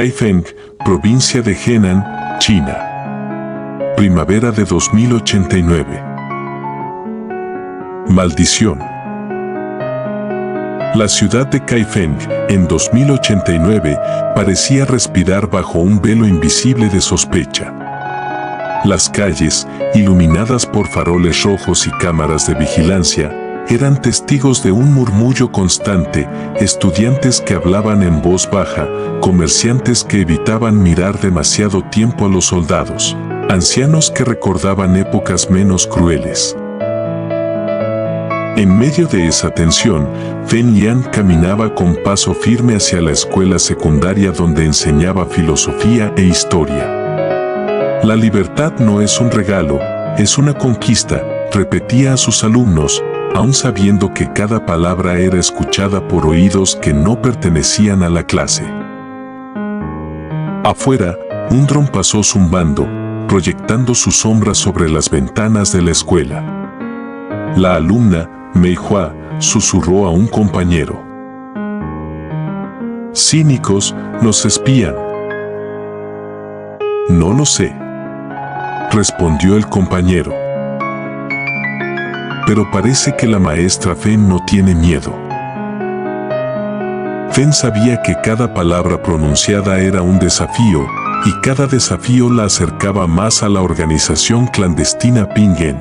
Kaifeng, provincia de Henan, China. Primavera de 2089. Maldición. La ciudad de Kaifeng, en 2089, parecía respirar bajo un velo invisible de sospecha. Las calles, iluminadas por faroles rojos y cámaras de vigilancia, eran testigos de un murmullo constante, estudiantes que hablaban en voz baja, comerciantes que evitaban mirar demasiado tiempo a los soldados, ancianos que recordaban épocas menos crueles. En medio de esa tensión, Fen Lian caminaba con paso firme hacia la escuela secundaria donde enseñaba filosofía e historia. La libertad no es un regalo, es una conquista, repetía a sus alumnos, aun sabiendo que cada palabra era escuchada por oídos que no pertenecían a la clase. Afuera, un dron pasó zumbando, proyectando su sombra sobre las ventanas de la escuela. La alumna, Mei Hua, susurró a un compañero. «Cínicos, nos espían». «No lo sé», respondió el compañero. «Pero parece que la maestra Fen no tiene miedo». Fen sabía que cada palabra pronunciada era un desafío, y cada desafío la acercaba más a la organización clandestina Pingen.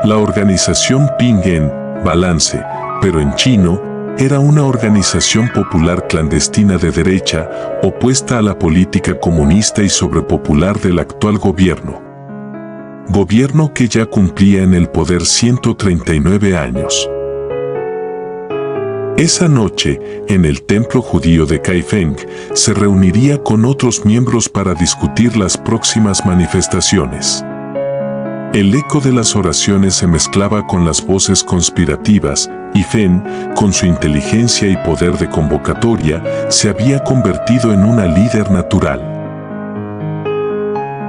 La organización Pingen, Balance, pero en chino, era una organización popular clandestina de derecha, opuesta a la política comunista y sobrepopular del actual gobierno. Gobierno que ya cumplía en el poder 139 años. Esa noche, en el templo judío de Kaifeng, se reuniría con otros miembros para discutir las próximas manifestaciones. El eco de las oraciones se mezclaba con las voces conspirativas, y Fen, con su inteligencia y poder de convocatoria, se había convertido en una líder natural.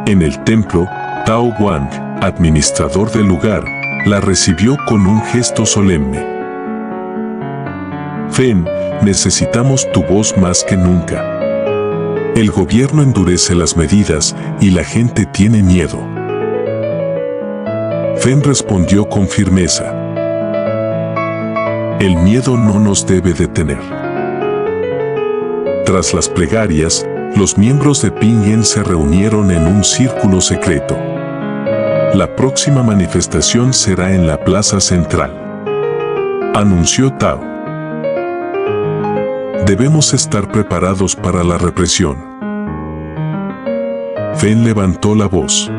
En el templo, Tao Wang, administrador del lugar, la recibió con un gesto solemne. «Fen, necesitamos tu voz más que nunca. El gobierno endurece las medidas y la gente tiene miedo». Fen respondió con firmeza. «El miedo no nos debe detener». Tras las plegarias, los miembros de Pingen se reunieron en un círculo secreto. «La próxima manifestación será en la plaza central», anunció Tao. «Debemos estar preparados para la represión». Fen levantó la voz.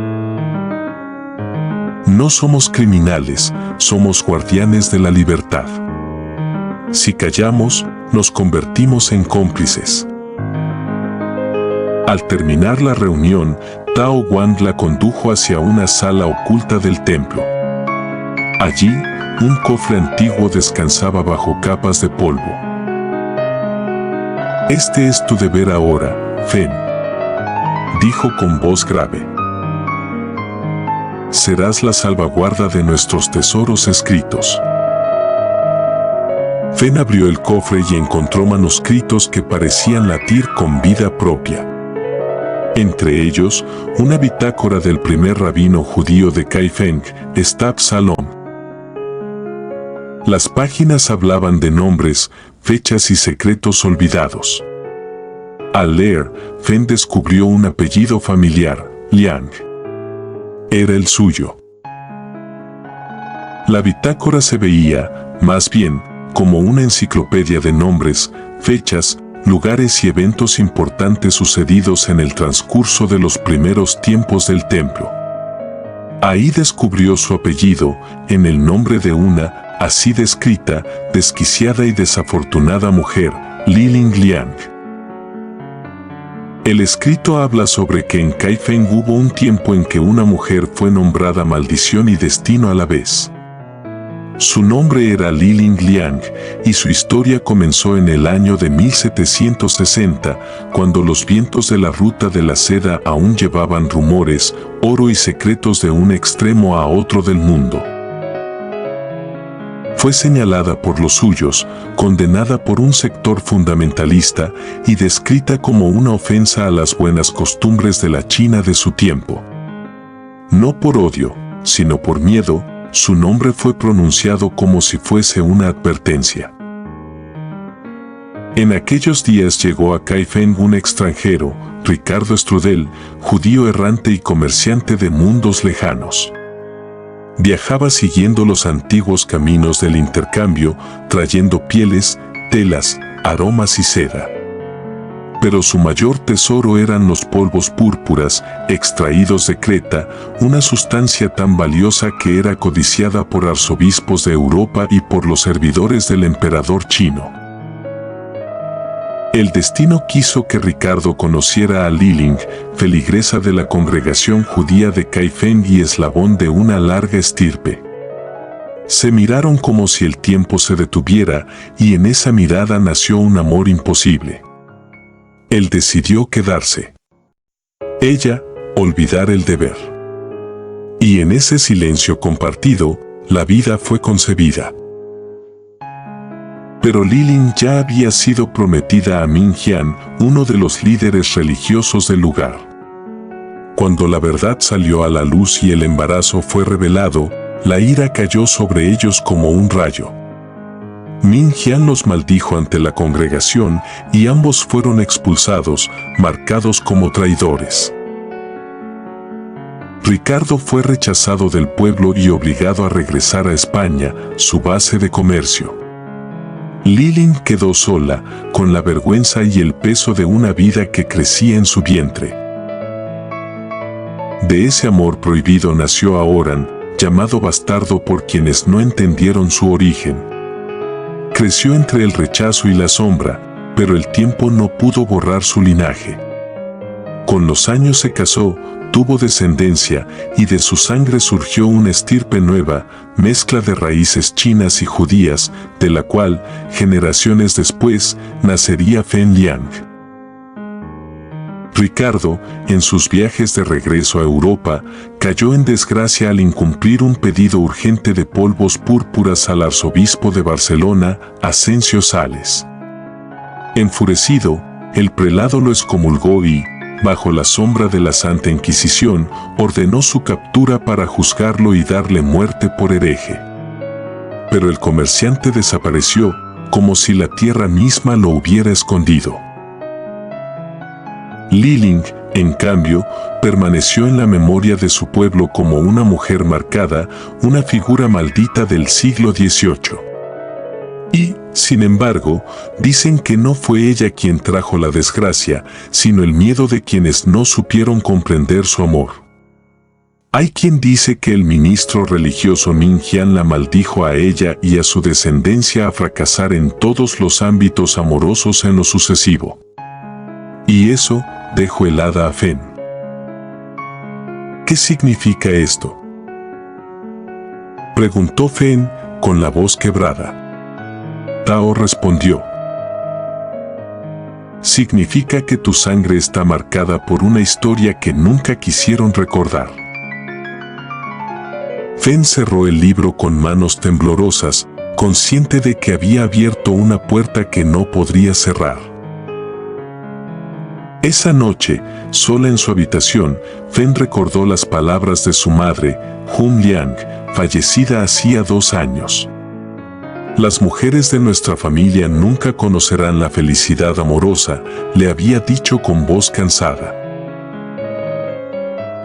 «No somos criminales, somos guardianes de la libertad. Si callamos, nos convertimos en cómplices». Al terminar la reunión, Tao Wang la condujo hacia una sala oculta del templo. Allí, un cofre antiguo descansaba bajo capas de polvo. «Este es tu deber ahora, Fen», dijo con voz grave. «Serás la salvaguarda de nuestros tesoros escritos». Fen abrió el cofre y encontró manuscritos que parecían latir con vida propia. Entre ellos, una bitácora del primer rabino judío de Kaifeng, Stab Salom. Las páginas hablaban de nombres, fechas y secretos olvidados. Al leer, Fen descubrió un apellido familiar, Liang. Era el suyo. La bitácora se veía, más bien, como una enciclopedia de nombres, fechas, lugares y eventos importantes sucedidos en el transcurso de los primeros tiempos del templo. Ahí descubrió su apellido, en el nombre de una, así descrita, desquiciada y desafortunada mujer, Liling Liang. El escrito habla sobre que en Kaifeng hubo un tiempo en que una mujer fue nombrada maldición y destino a la vez. Su nombre era Liling Liang, y su historia comenzó en el año de 1760, cuando los vientos de la ruta de la seda aún llevaban rumores, oro y secretos de un extremo a otro del mundo. Fue señalada por los suyos, condenada por un sector fundamentalista y descrita como una ofensa a las buenas costumbres de la China de su tiempo. No por odio, sino por miedo, su nombre fue pronunciado como si fuese una advertencia. En aquellos días llegó a Kaifeng un extranjero, Ricardo Strudel, judío errante y comerciante de mundos lejanos. Viajaba siguiendo los antiguos caminos del intercambio, trayendo pieles, telas, aromas y seda. Pero su mayor tesoro eran los polvos púrpuras, extraídos de Creta, una sustancia tan valiosa que era codiciada por arzobispos de Europa y por los servidores del emperador chino. El destino quiso que Ricardo conociera a Liling, feligresa de la congregación judía de Kaifeng y eslabón de una larga estirpe. Se miraron como si el tiempo se detuviera, y en esa mirada nació un amor imposible. Él decidió quedarse. Ella, olvidar el deber. Y en ese silencio compartido, la vida fue concebida. Pero Liling ya había sido prometida a Ming Jian, uno de los líderes religiosos del lugar. Cuando la verdad salió a la luz y el embarazo fue revelado, la ira cayó sobre ellos como un rayo. Ming Jian los maldijo ante la congregación y ambos fueron expulsados, marcados como traidores. Ricardo fue rechazado del pueblo y obligado a regresar a España, su base de comercio. Liling quedó sola, con la vergüenza y el peso de una vida que crecía en su vientre. De ese amor prohibido nació a Oran, llamado bastardo por quienes no entendieron su origen. Creció entre el rechazo y la sombra, pero el tiempo no pudo borrar su linaje. Con los años se casó, tuvo descendencia y de su sangre surgió una estirpe nueva, mezcla de raíces chinas y judías, de la cual, generaciones después, nacería Fen Liang. Ricardo, en sus viajes de regreso a Europa, cayó en desgracia al incumplir un pedido urgente de polvos púrpuras al arzobispo de Barcelona, Asensio Sales. Enfurecido, el prelado lo excomulgó y, bajo la sombra de la Santa Inquisición, ordenó su captura para juzgarlo y darle muerte por hereje. Pero el comerciante desapareció, como si la tierra misma lo hubiera escondido. Liling, en cambio, permaneció en la memoria de su pueblo como una mujer marcada, una figura maldita del siglo XVIII. Y, sin embargo, dicen que no fue ella quien trajo la desgracia, sino el miedo de quienes no supieron comprender su amor. Hay quien dice que el ministro religioso Ming Jian la maldijo a ella y a su descendencia a fracasar en todos los ámbitos amorosos en lo sucesivo. Y eso dejó helada a Fen. ¿Qué significa esto?, preguntó Fen con la voz quebrada. Tao respondió: significa que tu sangre está marcada por una historia que nunca quisieron recordar. Fen cerró el libro con manos temblorosas, consciente de que había abierto una puerta que no podría cerrar. Esa noche, sola en su habitación, Fen recordó las palabras de su madre, Hun Liang, fallecida hacía 2 años. Las mujeres de nuestra familia nunca conocerán la felicidad amorosa, le había dicho con voz cansada.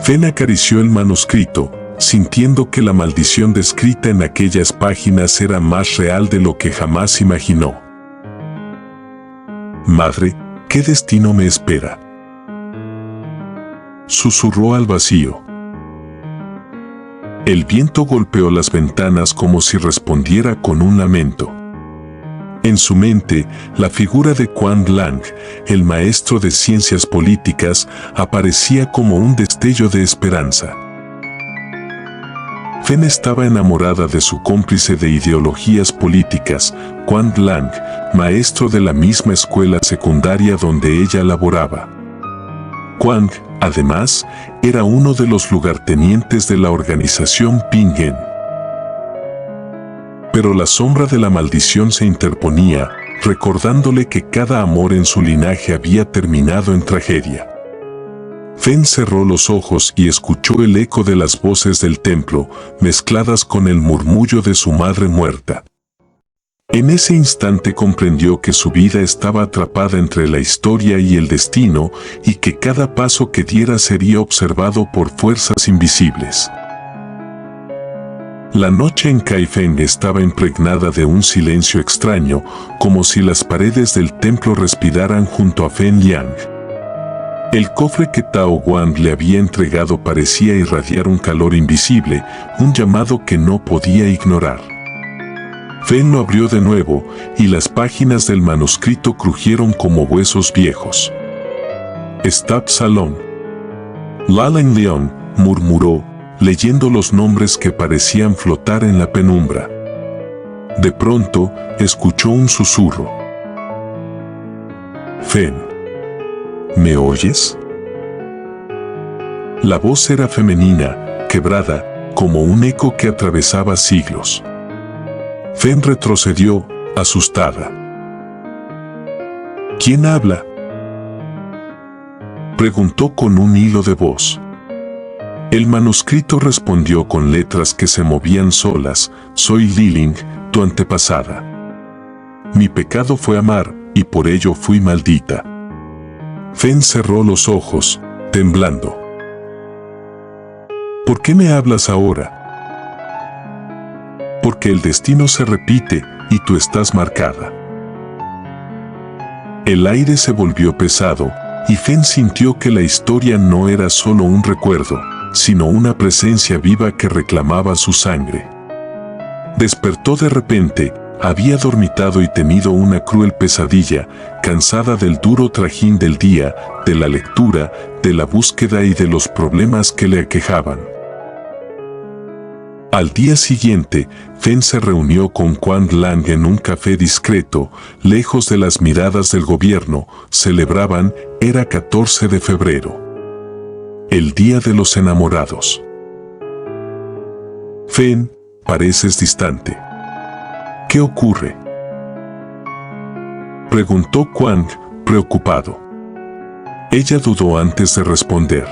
Fen acarició el manuscrito, sintiendo que la maldición descrita en aquellas páginas era más real de lo que jamás imaginó. Madre, ¿qué destino me espera?, susurró al vacío. El viento golpeó las ventanas como si respondiera con un lamento. En su mente, la figura de Quan Lang, el maestro de ciencias políticas, aparecía como un destello de esperanza. Fen estaba enamorada de su cómplice de ideologías políticas, Quan Lang, maestro de la misma escuela secundaria donde ella laboraba. Quan, además, era uno de los lugartenientes de la organización Pingen. Pero la sombra de la maldición se interponía, recordándole que cada amor en su linaje había terminado en tragedia. Fen cerró los ojos y escuchó el eco de las voces del templo, mezcladas con el murmullo de su madre muerta. En ese instante comprendió que su vida estaba atrapada entre la historia y el destino, y que cada paso que diera sería observado por fuerzas invisibles. La noche en Kaifeng estaba impregnada de un silencio extraño, como si las paredes del templo respiraran junto a Fen Liang. El cofre que Tao Wang le había entregado parecía irradiar un calor invisible, un llamado que no podía ignorar. Fen lo abrió de nuevo, y las páginas del manuscrito crujieron como huesos viejos. «Stab Salón». Laleng León murmuró, leyendo los nombres que parecían flotar en la penumbra. De pronto, escuchó un susurro. «Fen, ¿me oyes?». La voz era femenina, quebrada, como un eco que atravesaba siglos. Fen retrocedió, asustada. «¿Quién habla?», preguntó con un hilo de voz. El manuscrito respondió con letras que se movían solas: «Soy Liling, tu antepasada. Mi pecado fue amar, y por ello fui maldita». Fen cerró los ojos, temblando. «¿Por qué me hablas ahora?». «Porque el destino se repite, y tú estás marcada». El aire se volvió pesado, y Fen sintió que la historia no era solo un recuerdo, sino una presencia viva que reclamaba su sangre. Despertó de repente. Había dormitado y tenido una cruel pesadilla, cansada del duro trajín del día, de la lectura, de la búsqueda y de los problemas que le aquejaban. Al día siguiente, Fen se reunió con Quan Lang en un café discreto, lejos de las miradas del gobierno. Celebraban, era 14 de febrero. El día de los enamorados. «Fen, pareces distante. ¿Qué ocurre?», preguntó Quan, preocupado. Ella dudó antes de responder.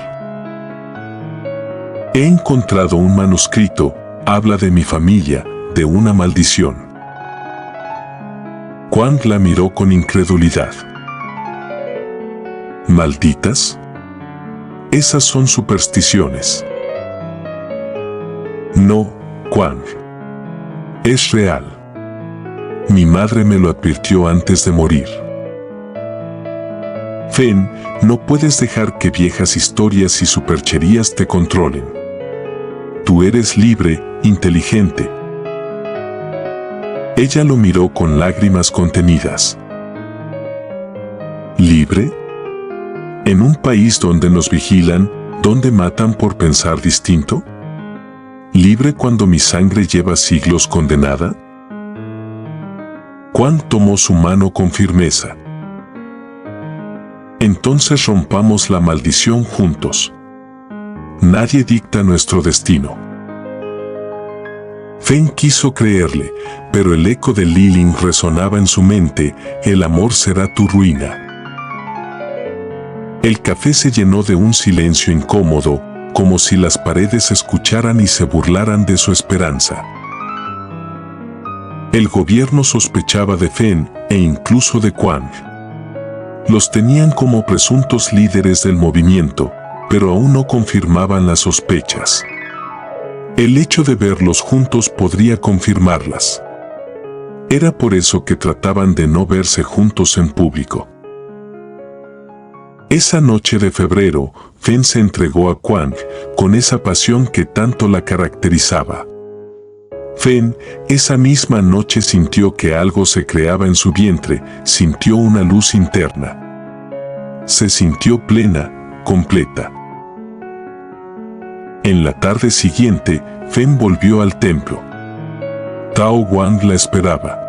«He encontrado un manuscrito, habla de mi familia, de una maldición». Quan la miró con incredulidad. «¿Malditas? Esas son supersticiones». «No, Quan. Es real. Mi madre me lo advirtió antes de morir». «Fen, no puedes dejar que viejas historias y supercherías te controlen. Tú eres libre, inteligente». Ella lo miró con lágrimas contenidas. ¿Libre? ¿En un país donde nos vigilan, donde matan por pensar distinto? ¿Libre cuando mi sangre lleva siglos condenada?». Quan tomó su mano con firmeza. «Entonces rompamos la maldición juntos. Nadie dicta nuestro destino». Fen quiso creerle, pero el eco de Liling resonaba en su mente: «El amor será tu ruina». El café se llenó de un silencio incómodo, como si las paredes escucharan y se burlaran de su esperanza. El gobierno sospechaba de Fen, e incluso de Quan. Los tenían como presuntos líderes del movimiento, pero aún no confirmaban las sospechas. El hecho de verlos juntos podría confirmarlas. Era por eso que trataban de no verse juntos en público. Esa noche de febrero, Fen se entregó a Quan, con esa pasión que tanto la caracterizaba. Fen, esa misma noche sintió que algo se creaba en su vientre, sintió una luz interna. Se sintió plena, completa. En la tarde siguiente, Fen volvió al templo. Tao Wang la esperaba.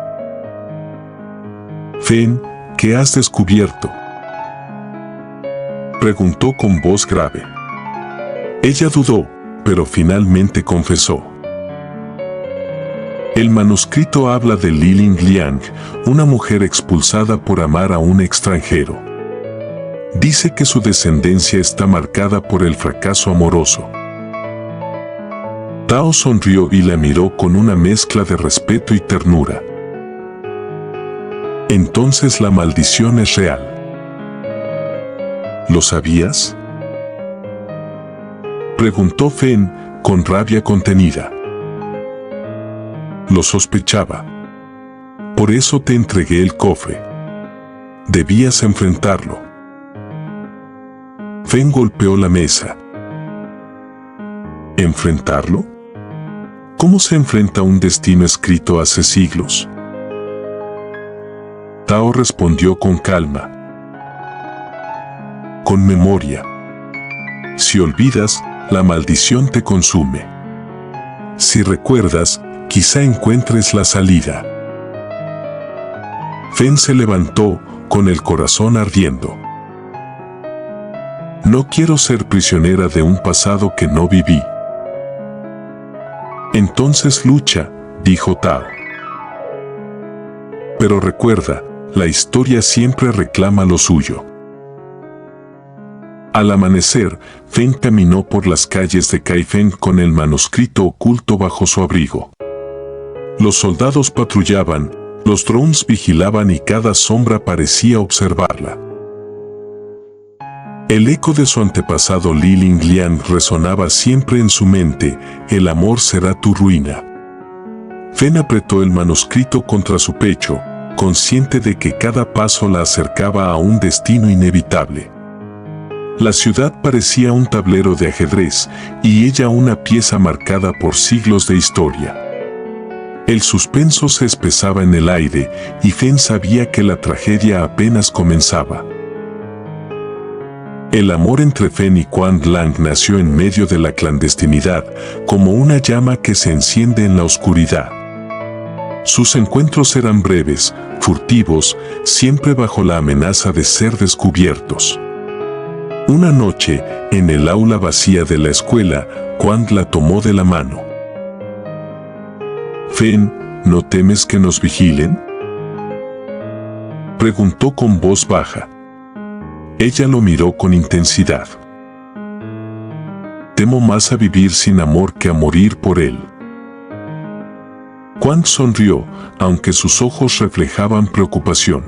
«Fen, ¿qué has descubierto?», preguntó con voz grave. Ella dudó, pero finalmente confesó. El manuscrito habla de Li Liang, una mujer expulsada por amar a un extranjero. Dice que su descendencia está marcada por el fracaso amoroso. Tao sonrió y la miró con una mezcla de respeto y ternura. Entonces la maldición es real. ¿Lo sabías?, preguntó Fen con rabia contenida. Lo sospechaba. Por eso te entregué el cofre. Debías enfrentarlo. Fen golpeó la mesa. ¿Enfrentarlo? ¿Cómo se enfrenta un destino escrito hace siglos? Tao respondió con calma. Con memoria. Si olvidas, la maldición te consume. Si recuerdas, quizá encuentres la salida. Fen se levantó, con el corazón ardiendo. No quiero ser prisionera de un pasado que no viví. Entonces lucha, dijo Tao. Pero recuerda, la historia siempre reclama lo suyo. Al amanecer, Fen caminó por las calles de Kaifeng con el manuscrito oculto bajo su abrigo. Los soldados patrullaban, los drones vigilaban y cada sombra parecía observarla. El eco de su antepasado Li Liang resonaba siempre en su mente: el amor será tu ruina. Fen apretó el manuscrito contra su pecho, consciente de que cada paso la acercaba a un destino inevitable. La ciudad parecía un tablero de ajedrez y ella una pieza marcada por siglos de historia. El suspenso se espesaba en el aire y Fen sabía que la tragedia apenas comenzaba. El amor entre Fen y Quan Lang nació en medio de la clandestinidad, como una llama que se enciende en la oscuridad. Sus encuentros eran breves, furtivos, siempre bajo la amenaza de ser descubiertos. Una noche, en el aula vacía de la escuela, Quan la tomó de la mano. «Fen, ¿no temes que nos vigilen?», preguntó con voz baja. Ella lo miró con intensidad. «Temo más a vivir sin amor que a morir por él». Quan sonrió, aunque sus ojos reflejaban preocupación.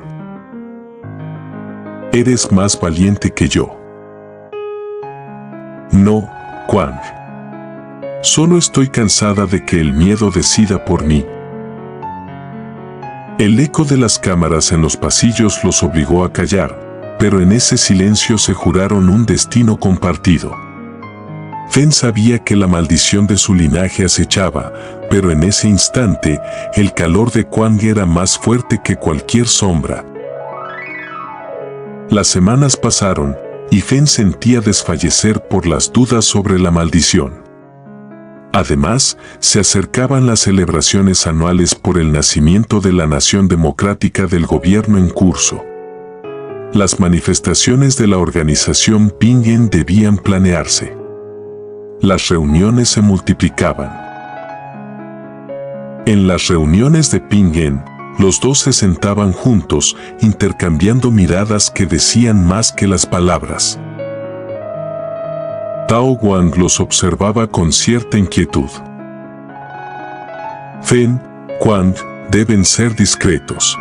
«Eres más valiente que yo». «No, Quan. Solo estoy cansada de que el miedo decida por mí». El eco de las cámaras en los pasillos los obligó a callar, pero en ese silencio se juraron un destino compartido. Fen sabía que la maldición de su linaje acechaba, pero en ese instante, el calor de Quan era más fuerte que cualquier sombra. Las semanas pasaron, y Fen sentía desfallecer por las dudas sobre la maldición. Además, se acercaban las celebraciones anuales por el nacimiento de la nación democrática del gobierno en curso. Las manifestaciones de la organización Pingen debían planearse. Las reuniones se multiplicaban. En las reuniones de Pingen, los dos se sentaban juntos, intercambiando miradas que decían más que las palabras. Tao Wang los observaba con cierta inquietud. Fen, Quan, deben ser discretos.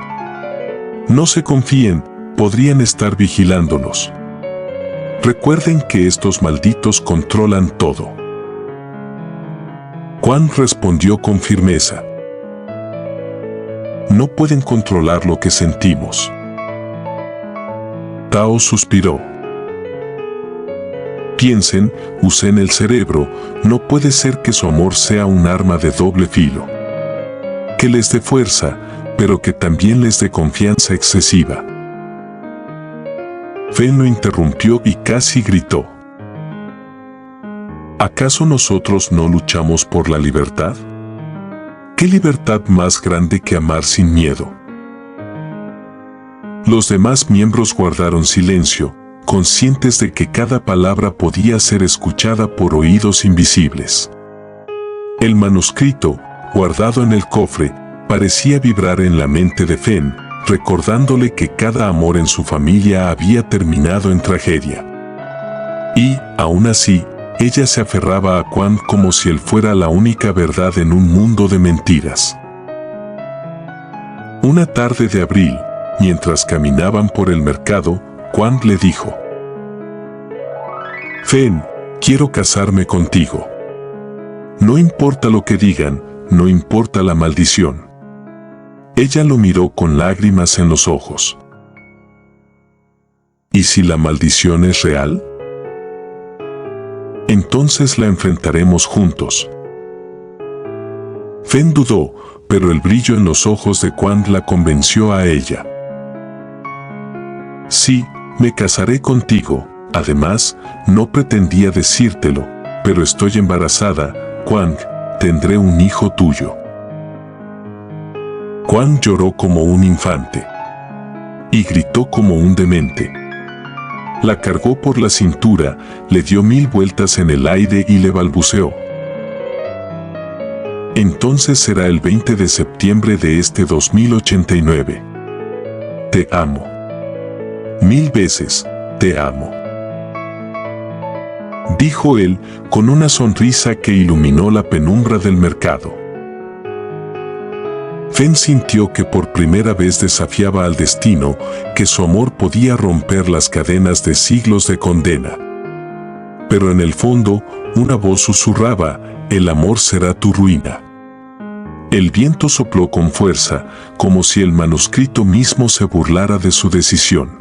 No se confíen, podrían estar vigilándolos. Recuerden que estos malditos controlan todo. Quan respondió con firmeza. No pueden controlar lo que sentimos. Tao suspiró. Piensen, usen el cerebro, no puede ser que su amor sea un arma de doble filo. Que les dé fuerza, pero que también les dé confianza excesiva. Fen lo interrumpió y casi gritó. ¿Acaso nosotros no luchamos por la libertad? ¿Qué libertad más grande que amar sin miedo? Los demás miembros guardaron silencio, conscientes de que cada palabra podía ser escuchada por oídos invisibles. El manuscrito, guardado en el cofre, parecía vibrar en la mente de Fen, recordándole que cada amor en su familia había terminado en tragedia. Y, aún así, ella se aferraba a Quan como si él fuera la única verdad en un mundo de mentiras. Una tarde de abril, mientras caminaban por el mercado, Quan le dijo: Fen, quiero casarme contigo. No importa lo que digan, no importa la maldición. Ella lo miró con lágrimas en los ojos. ¿Y si la maldición es real? Entonces la enfrentaremos juntos. Fen dudó, pero el brillo en los ojos de Quan la convenció a ella. Sí, me casaré contigo. Además, no pretendía decírtelo, pero estoy embarazada, Quan, tendré un hijo tuyo. Quan lloró como un infante y gritó como un demente. La cargó por la cintura, le dio 1000 vueltas en el aire y le balbuceó: entonces será el 20 de septiembre de este 2089. Te amo. 1000 veces, te amo. Dijo él, con una sonrisa que iluminó la penumbra del mercado. Fen sintió que por primera vez desafiaba al destino, que su amor podía romper las cadenas de siglos de condena. Pero en el fondo, una voz susurraba: el amor será tu ruina. El viento sopló con fuerza, como si el manuscrito mismo se burlara de su decisión.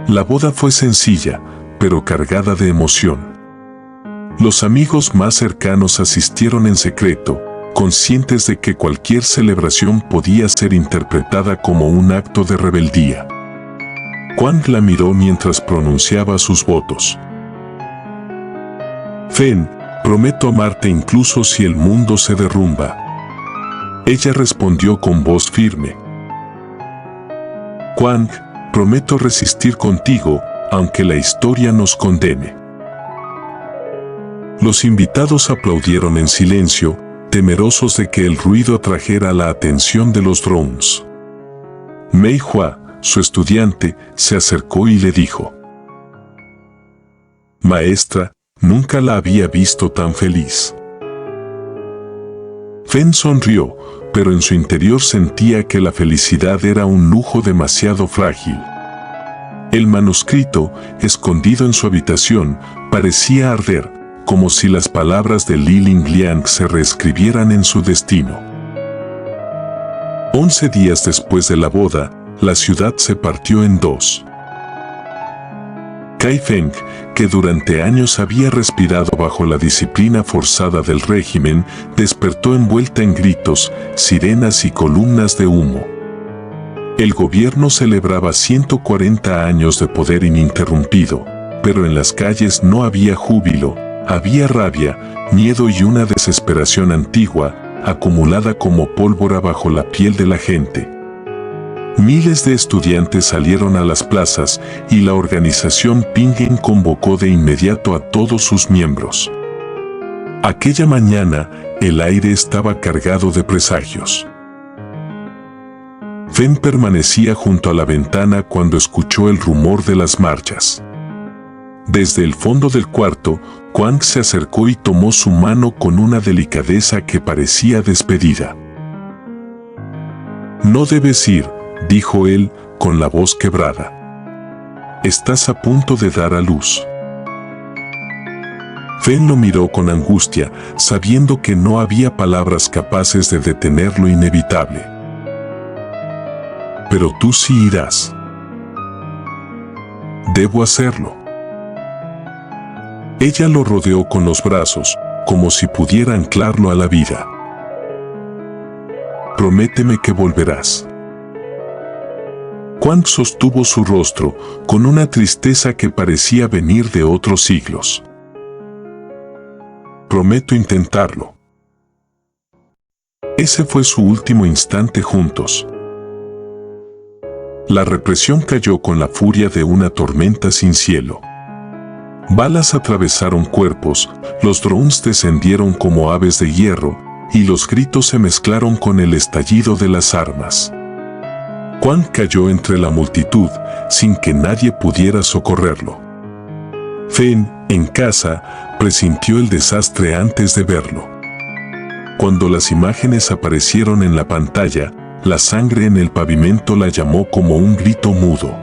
La boda fue sencilla, pero cargada de emoción. Los amigos más cercanos asistieron en secreto, conscientes de que cualquier celebración podía ser interpretada como un acto de rebeldía. Quan la miró mientras pronunciaba sus votos. Fen, prometo amarte incluso si el mundo se derrumba. Ella respondió con voz firme. Quan, prometo resistir contigo, aunque la historia nos condene. Los invitados aplaudieron en silencio, temerosos de que el ruido atrajera la atención de los drones. Mei Hua, su estudiante, se acercó y le dijo: Maestra, nunca la había visto tan feliz. Fen sonrió, pero en su interior sentía que la felicidad era un lujo demasiado frágil. El manuscrito, escondido en su habitación, parecía arder, como si las palabras de Li Lingliang se reescribieran en su destino. 11 días después de la boda, la ciudad se partió en dos. Kai Feng, que durante años había respirado bajo la disciplina forzada del régimen, despertó envuelta en gritos, sirenas y columnas de humo. El gobierno celebraba 140 años de poder ininterrumpido, pero en las calles no había júbilo, había rabia, miedo y una desesperación antigua, acumulada como pólvora bajo la piel de la gente. Miles de estudiantes salieron a las plazas y la organización Pingen convocó de inmediato a todos sus miembros. Aquella mañana, el aire estaba cargado de presagios. Fen permanecía junto a la ventana cuando escuchó el rumor de las marchas. Desde el fondo del cuarto, Quan se acercó y tomó su mano con una delicadeza que parecía despedida. No debes ir, dijo él, con la voz quebrada. Estás a punto de dar a luz. Fen lo miró con angustia, sabiendo que no había palabras capaces de detener lo inevitable. Pero tú sí irás. Debo hacerlo. Ella lo rodeó con los brazos, como si pudiera anclarlo a la vida. Prométeme que volverás. Quan sostuvo su rostro, con una tristeza que parecía venir de otros siglos. Prometo intentarlo. Ese fue su último instante juntos. La represión cayó con la furia de una tormenta sin cielo. Balas atravesaron cuerpos, los drones descendieron como aves de hierro, y los gritos se mezclaron con el estallido de las armas. Quan cayó entre la multitud, sin que nadie pudiera socorrerlo. Fenn, en casa, presintió el desastre antes de verlo. Cuando las imágenes aparecieron en la pantalla, la sangre en el pavimento la llamó como un grito mudo.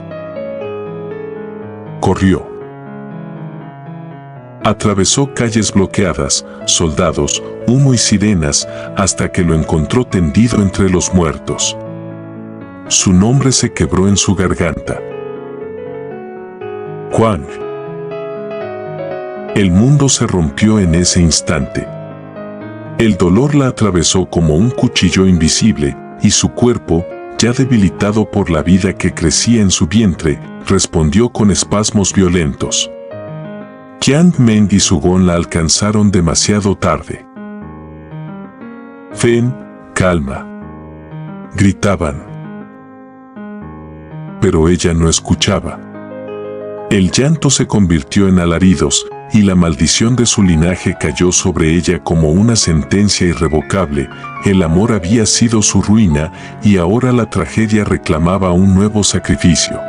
Corrió. Atravesó calles bloqueadas, soldados, humo y sirenas, hasta que lo encontró tendido entre los muertos. Su nombre se quebró en su garganta. Quan. El mundo se rompió en ese instante. El dolor la atravesó como un cuchillo invisible, y su cuerpo, ya debilitado por la vida que crecía en su vientre, respondió con espasmos violentos. Kiang Meng y Su-gon la alcanzaron demasiado tarde. Fenn, calma. Gritaban. Pero ella no escuchaba. El llanto se convirtió en alaridos, y la maldición de su linaje cayó sobre ella como una sentencia irrevocable. El amor había sido su ruina, y ahora la tragedia reclamaba un nuevo sacrificio.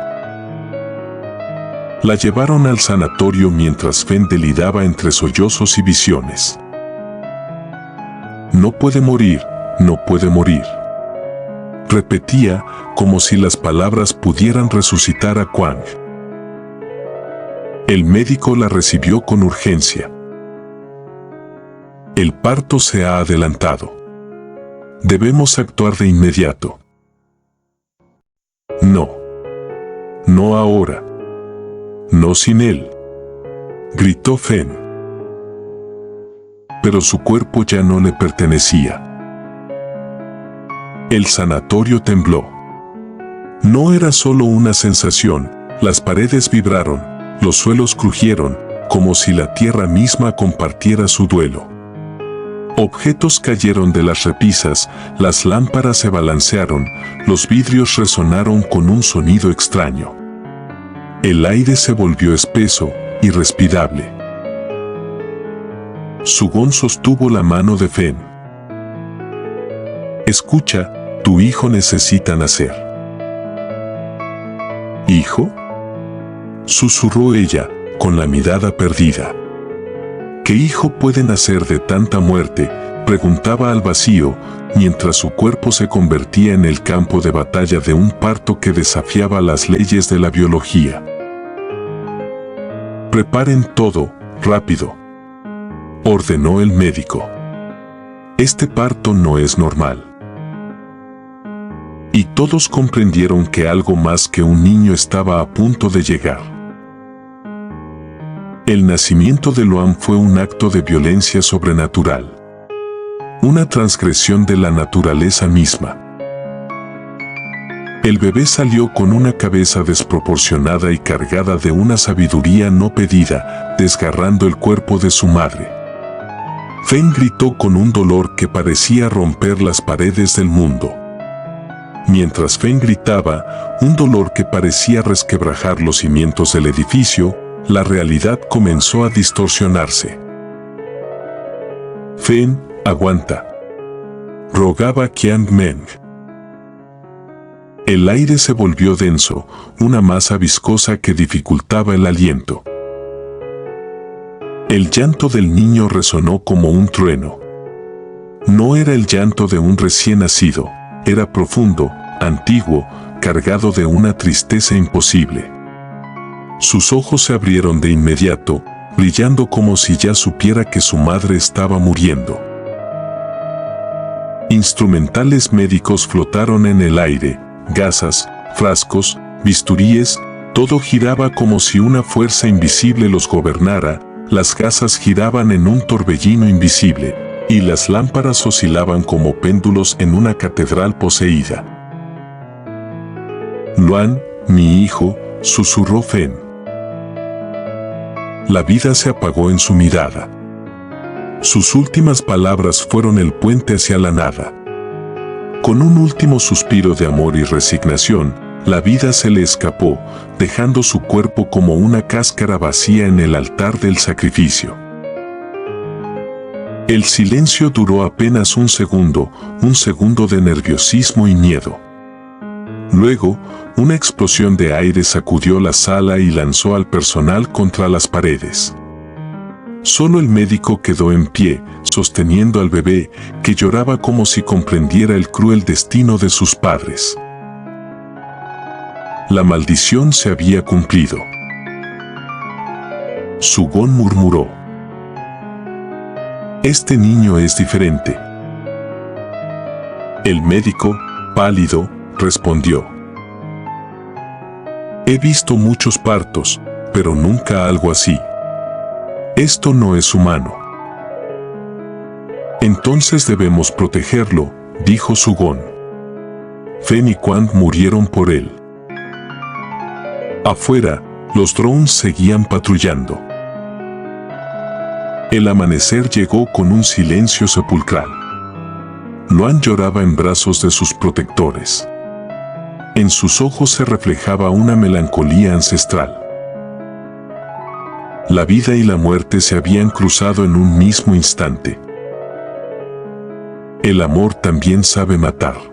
La llevaron al sanatorio mientras Fenn deliraba entre sollozos y visiones. No puede morir, no puede morir. Repetía, como si las palabras pudieran resucitar a Quan. El médico la recibió con urgencia. El parto se ha adelantado. Debemos actuar de inmediato. No. No ahora. No sin él. Gritó Fenn. Pero su cuerpo ya no le pertenecía. El sanatorio tembló. No era solo una sensación, las paredes vibraron, los suelos crujieron, como si la tierra misma compartiera su duelo. Objetos cayeron de las repisas, las lámparas se balancearon, los vidrios resonaron con un sonido extraño. El aire se volvió espeso, irrespirable. Su-gon sostuvo la mano de Fenn. Escucha, tu hijo necesita nacer. ¿Hijo? Susurró ella, con la mirada perdida. ¿Qué hijo puede nacer de tanta muerte?, preguntaba al vacío, mientras su cuerpo se convertía en el campo de batalla de un parto que desafiaba las leyes de la biología. Preparen todo, rápido, ordenó el médico. Este parto no es normal. Y todos comprendieron que algo más que un niño estaba a punto de llegar. El nacimiento de Luan fue un acto de violencia sobrenatural. Una transgresión de la naturaleza misma. El bebé salió con una cabeza desproporcionada y cargada de una sabiduría no pedida, desgarrando el cuerpo de su madre. Fenn gritó con un dolor que parecía romper las paredes del mundo. Mientras Fenn gritaba, un dolor que parecía resquebrajar los cimientos del edificio, la realidad comenzó a distorsionarse. Fenn, aguanta, rogaba Kiang Meng. El aire se volvió denso, una masa viscosa que dificultaba el aliento. El llanto del niño resonó como un trueno. No era el llanto de un recién nacido, era profundo, antiguo, cargado de una tristeza imposible. Sus ojos se abrieron de inmediato, brillando como si ya supiera que su madre estaba muriendo. Instrumentales médicos flotaron en el aire, gasas, frascos, bisturíes, todo giraba como si una fuerza invisible los gobernara, las gasas giraban en un torbellino invisible, y las lámparas oscilaban como péndulos en una catedral poseída. Luan, mi hijo, susurró Fenn. La vida se apagó en su mirada. Sus últimas palabras fueron el puente hacia la nada. Con un último suspiro de amor y resignación, La vida se le escapó, dejando su cuerpo como una cáscara vacía en el altar del sacrificio. El silencio duró apenas un segundo de nerviosismo y miedo. Luego, una explosión de aire sacudió la sala y lanzó al personal contra las paredes. Solo el médico quedó en pie, sosteniendo al bebé, que lloraba como si comprendiera el cruel destino de sus padres. La maldición se había cumplido. Sugón murmuró: «Este niño es diferente». El médico, pálido, respondió: «He visto muchos partos, pero nunca algo así. Esto no es humano». «Entonces debemos protegerlo», dijo Sugón. Fen y Quandt murieron por él. Afuera, los drones seguían patrullando. El amanecer llegó con un silencio sepulcral. Luan lloraba en brazos de sus protectores. En sus ojos se reflejaba una melancolía ancestral. La vida y la muerte se habían cruzado en un mismo instante. El amor también sabe matar.